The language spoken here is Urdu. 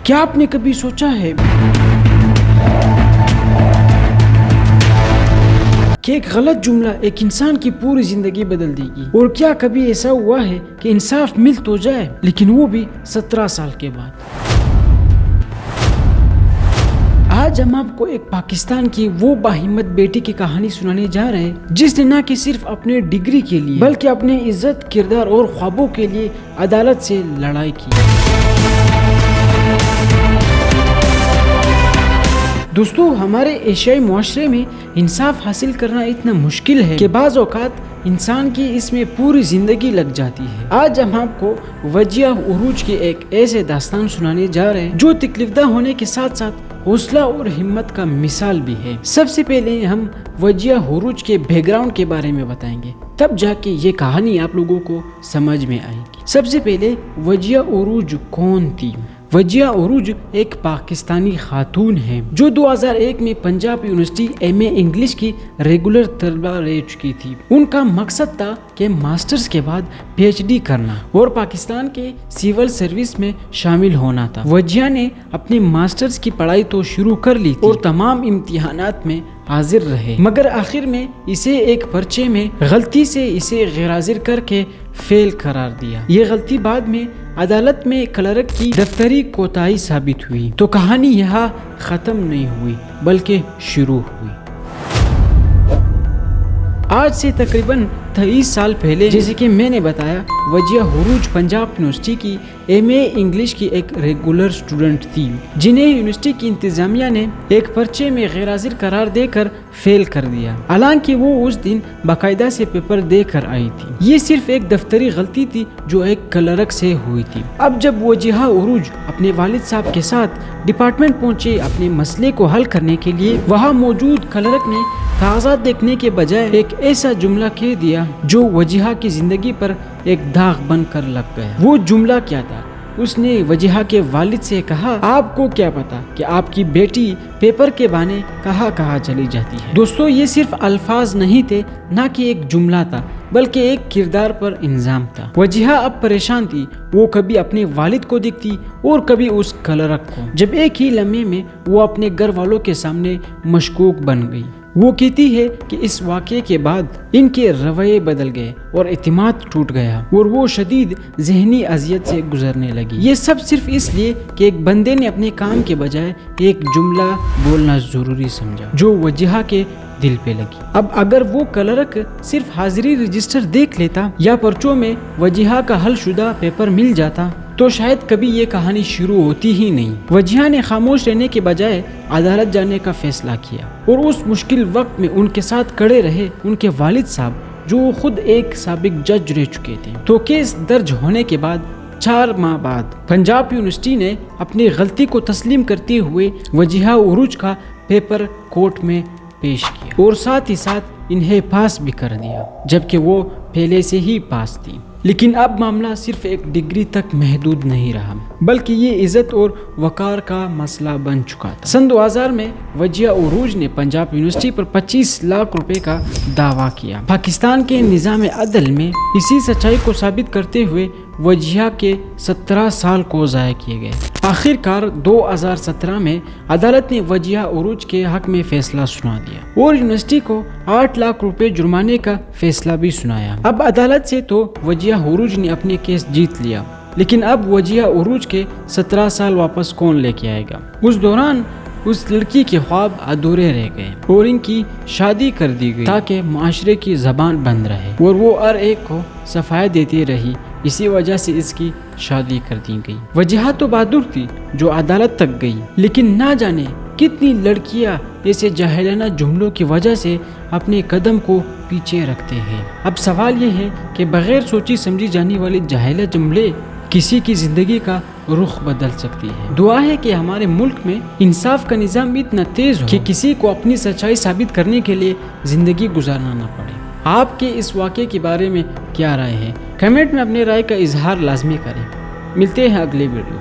کیا آپ نے کبھی سوچا ہے کہ ایک غلط جملہ ایک انسان کی پوری زندگی بدل دے گی؟ اور کیا کبھی ایسا ہوا ہے کہ انصاف مل تو جائے لیکن وہ بھی 17 سال کے بعد؟ آج ہم آپ کو ایک پاکستان کی وہ باہمت بیٹی کی کہانی سنانے جا رہے ہیں جس نے نہ کہ صرف اپنے ڈگری کے لیے بلکہ اپنے عزت، کردار اور خوابوں کے لیے عدالت سے لڑائی کی۔ دوستو، ہمارے ایشیائی معاشرے میں انصاف حاصل کرنا اتنا مشکل ہے کہ بعض اوقات انسان کی اس میں پوری زندگی لگ جاتی ہے۔ آج ہم آپ کو وجیہہ عروج کے ایک ایسے داستان سنانے جا رہے ہیں جو تکلیف دہ ہونے کے ساتھ ساتھ حوصلہ اور ہمت کا مثال بھی ہے۔ سب سے پہلے ہم وجیہہ عروج کے بیک گراؤنڈ کے بارے میں بتائیں گے، تب جا کے یہ کہانی آپ لوگوں کو سمجھ میں آئے گی۔ سب سے پہلے وجیہہ عروج کون تھی؟ وجیہہ عروج ایک پاکستانی خاتون ہیں جو 2001 میں Punjab university M A English کی ریگولر طلبہ رہ چکی تھی۔ ان کا مقصد تھا کہ ماسٹرز کے بعد پی ایچ ڈی کرنا اور پاکستان کے سول سروس میں شامل ہونا تھا۔ وجیہہ نے اپنی ماسٹرز کی پڑھائی تو شروع کر لی تھی اور تمام امتحانات میں حاضر رہے، مگر آخر میں اسے ایک پرچے میں غلطی سے اسے غیر حاضر کر کے فیل قرار دیا۔ یہ غلطی بعد میں عدالت میں کلرک کی دفتری کوتاہی ثابت ہوئی۔ تو کہانی یہاں ختم نہیں ہوئی بلکہ شروع ہوئی۔ آج سے تقریباً 23 سال پہلے، جیسے کہ میں نے بتایا، وجیہہ عروج پنجاب یونیورسٹی کی ایم اے انگلش کی ایک ریگولر اسٹوڈنٹ تھی جنہیں یونیورسٹی کی انتظامیہ نے ایک پرچے میں غیر حاضر قرار دے کر فیل کر دیا، حالانکہ وہ اس دن باقاعدہ سے پیپر دے کر آئی تھی۔ یہ صرف ایک دفتری غلطی تھی جو ایک کلرک سے ہوئی تھی۔ اب جب وجیہہ عروج اپنے والد صاحب کے ساتھ ڈپارٹمنٹ پہنچے اپنے مسئلے کو حل کرنے کے لیے، وہاں موجود کلرک نے کاغذات دیکھنے کے بجائے ایک ایسا جملہ کہہ دیا جو وجیہہ کی زندگی پر ایک داغ بن کر لگ گیا۔ وہ جملہ کیا تھا؟ اس نے وجیہہ کے والد سے کہا، آپ کو کیا پتا کہ آپ کی بیٹی پیپر کے بہانے کہاں کہاں چلی جاتی ہے۔ دوستو، یہ صرف الفاظ نہیں تھے، نہ کہ ایک جملہ تھا، بلکہ ایک کردار پر الزام تھا۔ وجیہہ اب پریشان تھی، وہ کبھی اپنے والد کو دیکھتی اور کبھی اس کلرک کو، جب ایک ہی لمحے میں وہ اپنے گھر والوں کے سامنے مشکوک بن گئی۔ وہ کہتی ہے کہ اس واقعے کے بعد ان کے رویے بدل گئے اور اعتماد ٹوٹ گیا اور وہ شدید ذہنی اذیت سے گزرنے لگی۔ یہ سب صرف اس لیے کہ ایک بندے نے اپنے کام کے بجائے ایک جملہ بولنا ضروری سمجھا جو وجیہہ کے دل پہ لگی۔ اب اگر وہ کلرک صرف حاضری رجسٹر دیکھ لیتا یا پرچوں میں وجیہہ کا حل شدہ پیپر مل جاتا تو شاید کبھی یہ کہانی شروع ہوتی ہی نہیں۔ وجیہہ نے خاموش رہنے کے بجائے عدالت جانے کا فیصلہ کیا اور اس مشکل وقت میں ان کے ساتھ کھڑے رہے ان کے والد صاحب جو خود ایک سابق جج رہ چکے تھے۔ تو کیس درج ہونے کے بعد 4 ماہ بعد پنجاب یونیورسٹی نے اپنی غلطی کو تسلیم کرتے ہوئے وجیہہ عروج کا پیپر کورٹ میں پیش کیا اور ساتھ ہی ساتھ انہیں پاس بھی کر دیا، جبکہ وہ پہلے سے ہی پاس تھی۔ لیکن اب معاملہ صرف ایک ڈگری تک محدود نہیں رہا بلکہ یہ عزت اور وقار کا مسئلہ بن چکا تھا۔ سن 2000 میں وجیہہ عروج نے پنجاب یونیورسٹی پر 25 لاکھ روپے کا دعویٰ کیا۔ پاکستان کے نظام عدل میں اسی سچائی کو ثابت کرتے ہوئے وجیہہ کے 17 سال کو ضائع کیے گئے۔ آخر کار 2017 میں عدالت نے وجیہہ عروج کے حق میں فیصلہ سنا دیا اور یونیورسٹی کو 8 لاکھ روپے جرمانے کا فیصلہ بھی سنایا۔ اب عدالت سے تو وجیہہ عروج نے اپنے کیس جیت لیا، لیکن اب وجیہہ عروج کے 17 سال واپس کون لے کے آئے گا؟ اس دوران اس لڑکی کے خواب ادھورے رہ گئے اور ان کی شادی کر دی گئی تاکہ معاشرے کی زبان بند رہے اور وہ ہر ایک کو صفائی دیتی رہی، اسی وجہ سے اس کی شادی کر دی گئی۔ وجیہہ تو بہادر تھی جو عدالت تک گئی، لیکن نہ جانے کتنی لڑکیاں ایسے جاہلانہ جملوں کی وجہ سے اپنے قدم کو پیچھے رکھتے ہیں۔ اب سوال یہ ہے کہ بغیر سوچی سمجھی جانے والے جاہلانہ جملے کسی کی زندگی کا رخ بدل سکتی ہے۔ دعا ہے کہ ہمارے ملک میں انصاف کا نظام اتنا تیز ہو کہ کسی کو اپنی سچائی ثابت کرنے کے لیے زندگی گزارنا نہ پڑے۔ آپ کے اس واقعے کے بارے میں کیا رائے ہے؟ کمنٹ میں اپنے رائے کا اظہار لازمی کریں۔ ملتے ہیں اگلے ویڈیو۔